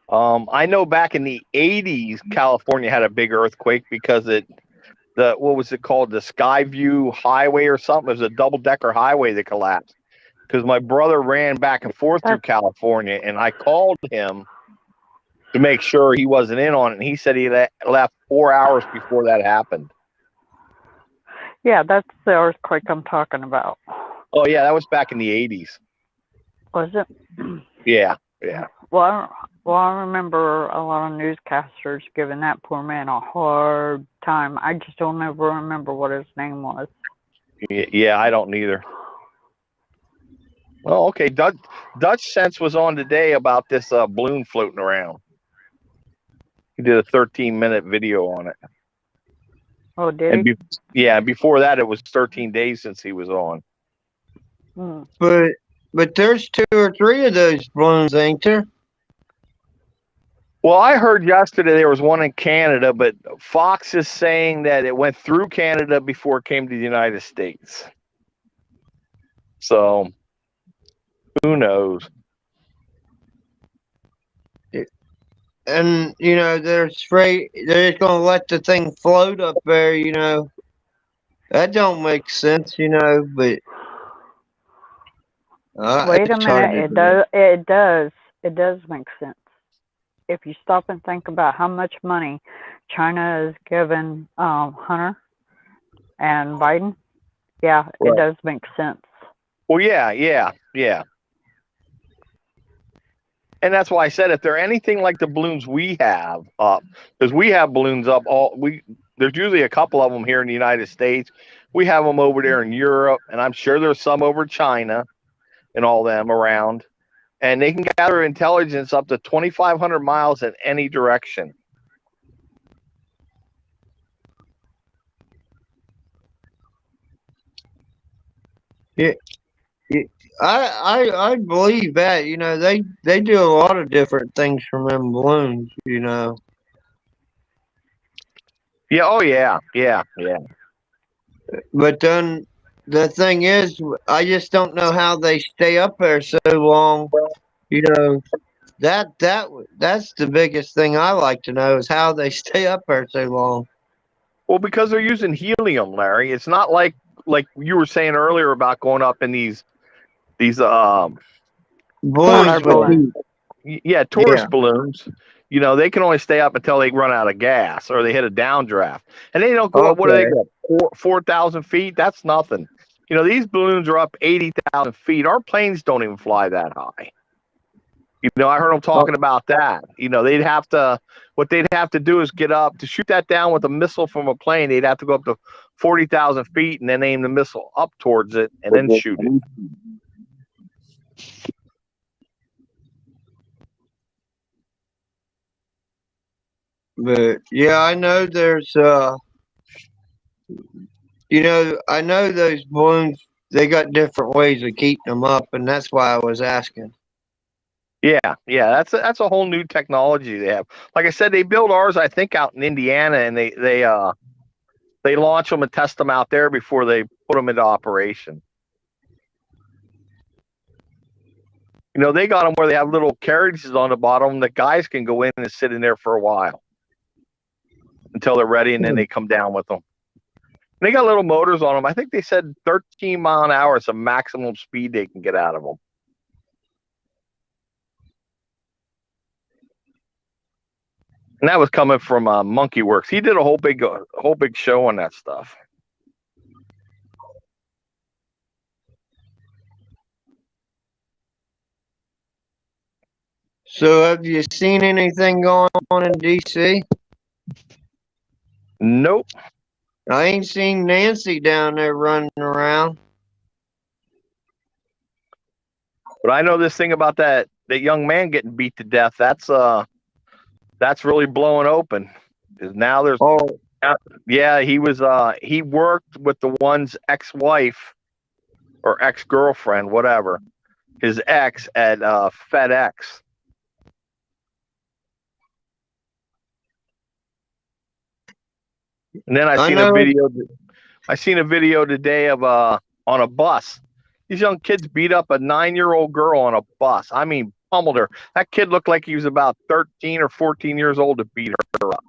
I know back in the '80s, California had a big earthquake because what was it called? The Skyview Highway or something. It was a double-decker highway that collapsed because my brother ran back and forth through California, and I called him to make sure he wasn't in on it. And he said he left 4 hours before that happened. Yeah, that's the earthquake I'm talking about. Oh yeah, that was back in the '80s. Was it? Yeah. Well, I remember a lot of newscasters giving that poor man a hard time. I just don't ever remember what his name was. Yeah, I don't either. Oh, okay. Dutch Sense was on today about this balloon floating around. He did a 13-minute video on it. Oh, did he? Before that, it was 13 days since he was on. But there's 2 or 3 of those balloons, ain't there? Well, I heard yesterday there was one in Canada, but Fox is saying that it went through Canada before it came to the United States. So, who knows? And, you know, they're just going to let the thing float up there, you know. That don't make sense, you know, but... Wait a minute, it does make sense. If you stop and think about how much money China has given Hunter and Biden, yeah, right. It does make sense. Well, yeah. And that's why I said if they're anything like the balloons we have up, because we have balloons up there's usually a couple of them here in the United States. We have them over there in Europe, and I'm sure there's some over China and all them around. And they can gather intelligence up to 2,500 miles in any direction. Yeah. I believe that, you know, they do a lot of different things from them balloons, you know. Yeah, oh yeah. But then the thing is, I just don't know how they stay up there so long. You know, that's the biggest thing I like to know is how they stay up there so long. Well, because they're using helium, Larry. It's not like you were saying earlier about going up in these balloons. Yeah, tourist balloons. You know, they can only stay up until they run out of gas or they hit a downdraft. And they don't go up, what do they go? 4,000 feet? That's nothing. You know, these balloons are up 80,000 feet. Our planes don't even fly that high. You know, I heard them talking about that. You know, what they'd have to do is get up to shoot that down with a missile from a plane. They'd have to go up to 40,000 feet and then aim the missile up towards it and then shoot it. But yeah, I know there's I know those balloons, they got different ways of keeping them up, and that's why I was asking. Yeah, that's a whole new technology they have. Like I said, they build ours, I think, out in Indiana, and they launch them and test them out there before they put them into operation. You know, they got them where they have little carriages on the bottom that guys can go in and sit in there for a while until they're ready, and then they come down with them. And they got little motors on them. I think they said 13 mile an hour is the maximum speed they can get out of them. And that was coming from Monkey Works. He did a whole big show on that stuff. So have you seen anything going on in DC? Nope. I ain't seen Nancy down there running around. But I know this thing about that young man getting beat to death. That's really blowing open. Because now there's yeah, he worked with the one's ex-wife or ex-girlfriend, whatever. His ex at FedEx. And then I seen a video today of on a bus. These young kids beat up a 9-year-old girl on a bus. I mean, pummeled her. That kid looked like he was about 13 or 14 years old to beat her up.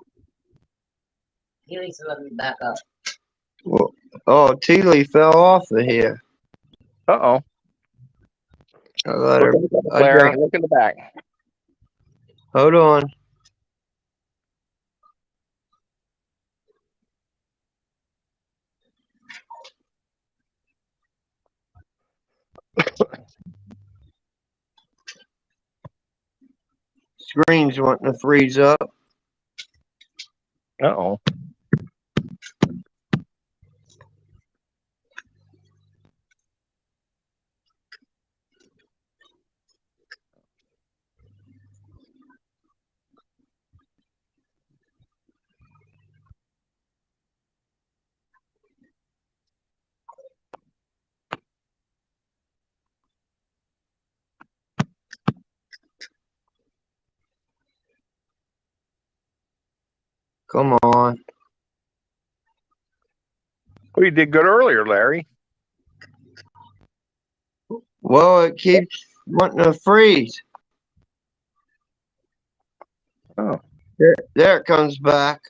He needs to let me back up. Oh, Teely fell off of here. Uh-oh. Larry, look in the back. Hold on. Screen's wanting to freeze up. Uh-oh. Come on. Well, you did good earlier, Larry. Well, it keeps wanting to freeze. Oh. There it comes back.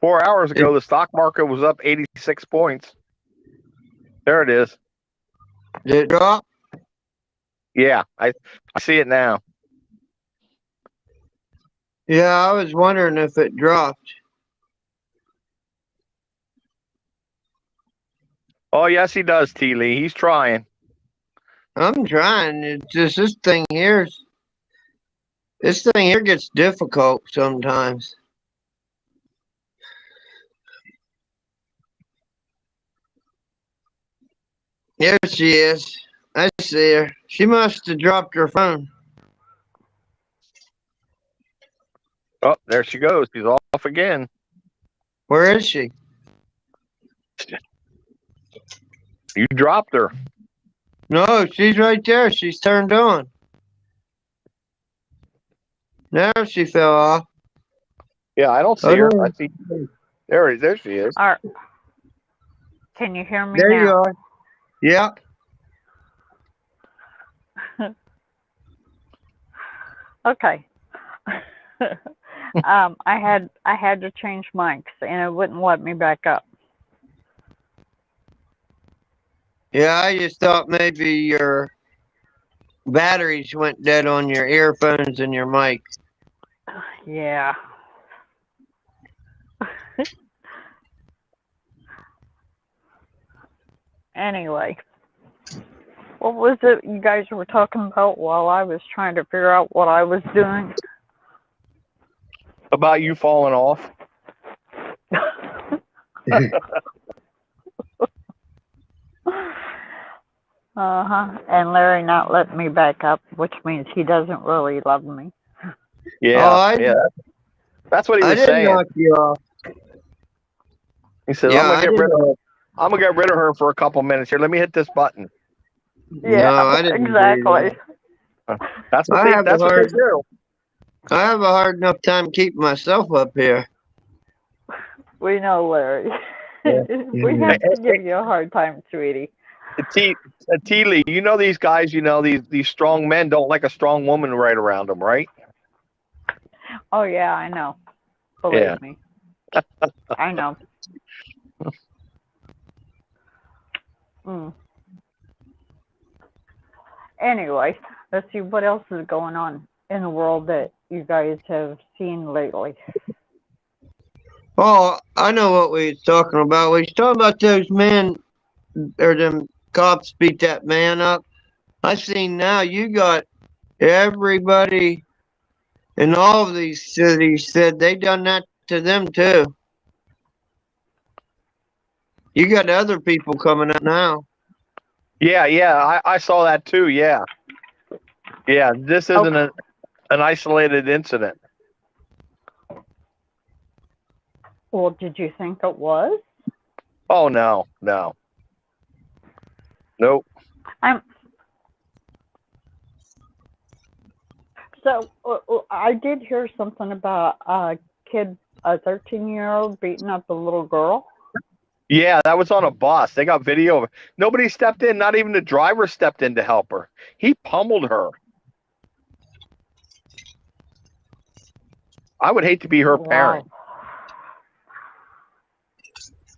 4 hours ago, the stock market was up 86 points. There it is. Did it drop? Yeah, I see it now. Yeah, I was wondering if it dropped. Oh, yes, he does, T. Lee. He's trying. I'm trying. It's just this thing here gets difficult sometimes. There she is. I see her. She must have dropped her phone. Oh, there she goes. She's off again. Where is she? You dropped her. No, she's right there. She's turned on. Now she fell off. Yeah, I don't see her. I see. There she is. All right. Can you hear me there now? You are. Yeah. Okay. I had to change mics and it wouldn't let me back up. Yeah, I just thought maybe your batteries went dead on your earphones and your mic. Yeah. Anyway. What was it you guys were talking about while I was trying to figure out what I was doing? About you falling off. Uh-huh. And Larry not letting me back up, which means he doesn't really love me. Yeah, Oh, yeah. That's what he I was didn't saying. knock you off. He said, Yeah, "I'm gonna I get rid didn't. of her. I'm gonna get rid of her for a couple minutes here. Let me hit this button." Yeah, No, I didn't do exactly. that. That's what I they. have a That's what they hard. do. I have a hard enough time keeping myself up here. We know, Larry. Yeah. We have to give you a hard time, sweetie. T. Lee, you know these guys. You know these strong men don't like a strong woman right around them, right? Oh, yeah, I know. Believe Yeah. me. I know. Mm. Anyway, let's see what else is going on in the world that you guys have seen lately. Oh, I know what we was talking about. We was talking about those men or them cops beat that man up. I seen now you got everybody in all of these cities said they done that to them too. You got other people coming up now. Yeah. I saw that too. Yeah. Yeah. This isn't Okay. an isolated incident. Well, did you think it was? Oh no. Nope. I'm so I did hear something about a kid, a 13-year-old beating up a little girl. Yeah, that was on a bus. They got video of it. Nobody stepped in. Not even the driver stepped in to help her. He pummeled her. I would hate to be her parent. Wow.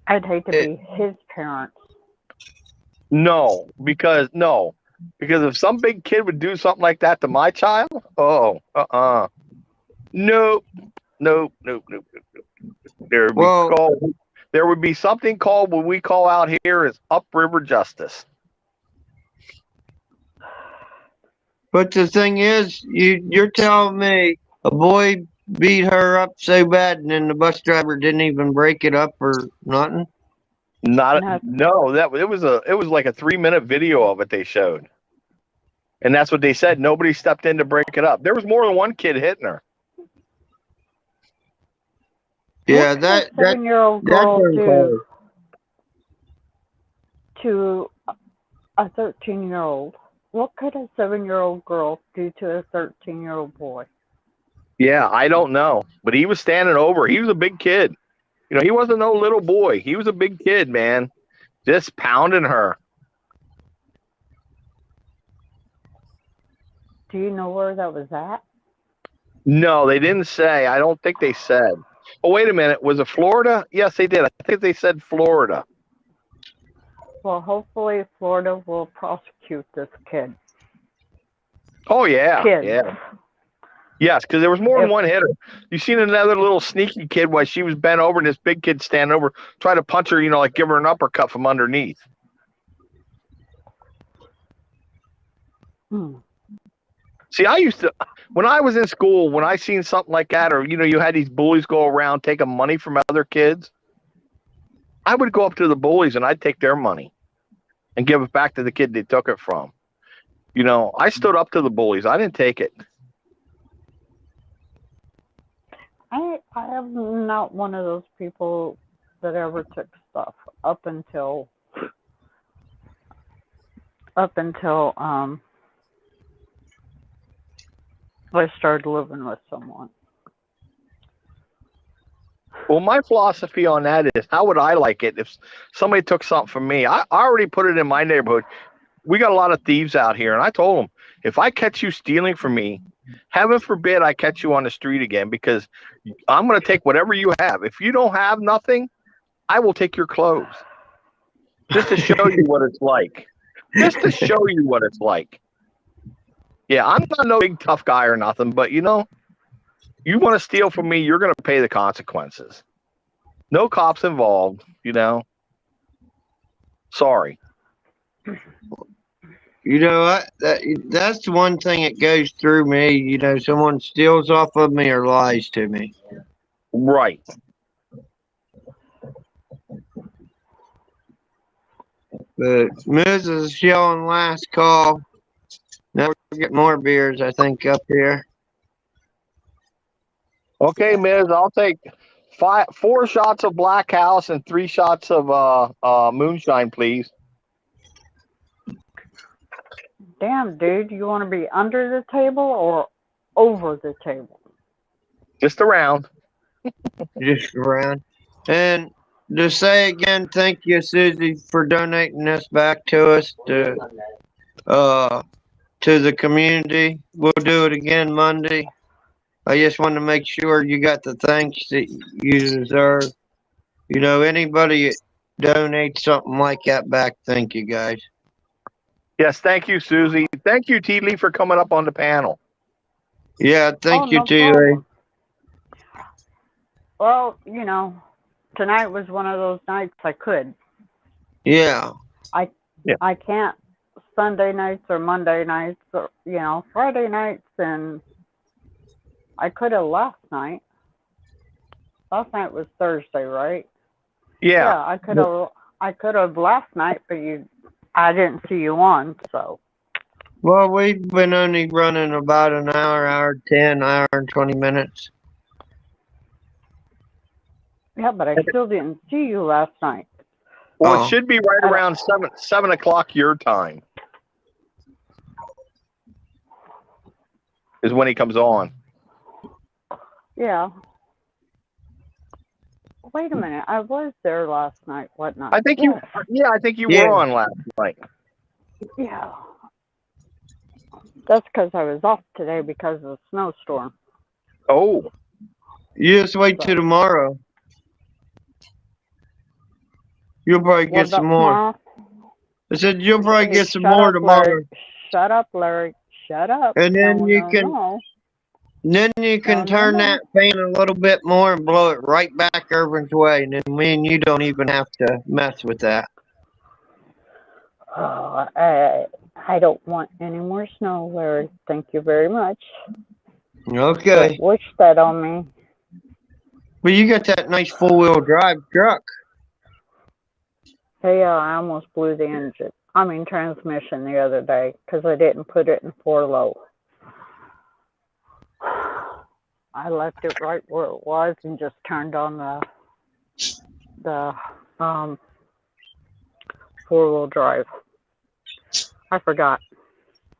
I'd hate to be his parent. No, because if some big kid would do something like that to my child, nope. There would be something called what we call out here is upriver justice. But the thing is, you're telling me a boy beat her up so bad and then the bus driver didn't even break it up or nothing? No, No. it was like a 3-minute video of it they showed. And that's what they said. Nobody stepped in to break it up. There was more than one kid hitting her. Yeah, What could a 7-year-old girl do to a 13-year-old? What could a 7-year-old girl do to a 13-year-old boy? Yeah, I don't know. But he was standing over. He was a big kid. You know, he wasn't no little boy. He was a big kid, man. Just pounding her. Do you know where that was at? No, they didn't say. I don't think they said. Oh, wait a minute. Was it Florida? Yes, they did. I think they said Florida. Well, hopefully Florida will prosecute this kid. Oh, yeah. Kids. Yeah. Yes, because there was more than one hitter. You seen another little sneaky kid while she was bent over and this big kid standing over, try to punch her, you know, like give her an uppercut from underneath. See, when I was in school, when I seen something like that, or, you know, you had these bullies go around taking money from other kids, I would go up to the bullies and I'd take their money and give it back to the kid they took it from. You know, I stood up to the bullies. I didn't take it. I am not one of those people that ever took stuff up until I started living with someone. Well, my philosophy on that is, how would I like it if somebody took something from me? I already put it in my neighborhood. We got a lot of thieves out here, and I told them, if I catch you stealing from me, heaven forbid I catch you on the street again, because I'm going to take whatever you have. If you don't have nothing, I will take your clothes. Just to show you what it's like. Just to show you what it's like. Yeah, I'm not no big tough guy or nothing, but, you know, you want to steal from me, you're going to pay the consequences. No cops involved, you know. Sorry. You know what? That's the one thing that goes through me. You know, someone steals off of me or lies to me. Right. But Mrs. yelling last call. Now we'll get more beers, I think, up here. Okay, Miz, I'll take 4 shots of Black House and 3 shots of moonshine, please. Damn, dude, you want to be under the table or over the table? Just around. Just around. And to say again, thank you, Susie, for donating this back to us to the community. We'll do it again Monday. I just want to make sure you got the thanks that you deserve. You know, anybody that donates something like that back, thank you guys. Yes, thank you, Susie. Thank you, T. Lee, for coming up on the panel. Yeah, thank you, no T. Lee. problem. Well, you know, tonight was one of those nights I could. Yeah. I can't Sunday nights or Monday nights or, you know, Friday nights, and I could have last night. Last night was Thursday, right? Yeah. I could have last night, but I didn't see you on, so. Well, we've been only running about an hour 10, hour and 20 minutes. Yeah, but I still didn't see you last night. Well, Oh. it should be right around 7 o'clock your time is when he comes on. Yeah. Wait a minute. I was there last night. What night? I think you Yeah. were on last night. Yeah. That's because I was off today because of the snowstorm. Oh, You just wait till tomorrow. You'll probably What get about some more. tomorrow? I said you'll probably get some Shut more up, tomorrow. Larry. Shut up, Larry. Shut up. And then No, you no, can no. then you can No, no, turn no. that fan a little bit more and blow it right back Irvin's way, and then me and you don't even have to mess with that. Oh, I don't want any more snow, Larry. Thank you very much. Okay. Don't wish that on me. But you got that nice 4-wheel drive truck. Hey, I almost blew the transmission the other day because I didn't put it in 4-low. I left it right where it was and just turned on the 4-wheel drive. I forgot.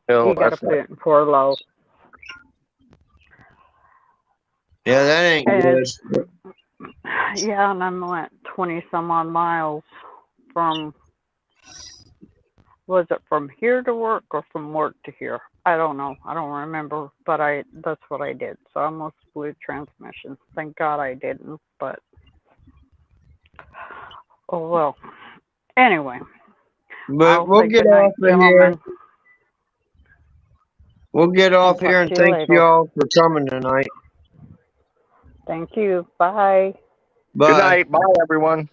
no, You got to put it in 4-low. Yeah, that ain't good. Yeah, and I'm at 20 some odd miles from, was it from here to work or from work to here? I don't know. I don't remember, but that's what I did. So I almost blew transmission. Thank God I didn't, but oh well. Anyway. But we'll get off of here. We'll get off here and thank you all for coming tonight. Thank you. Bye. Bye. Good night. Bye, everyone.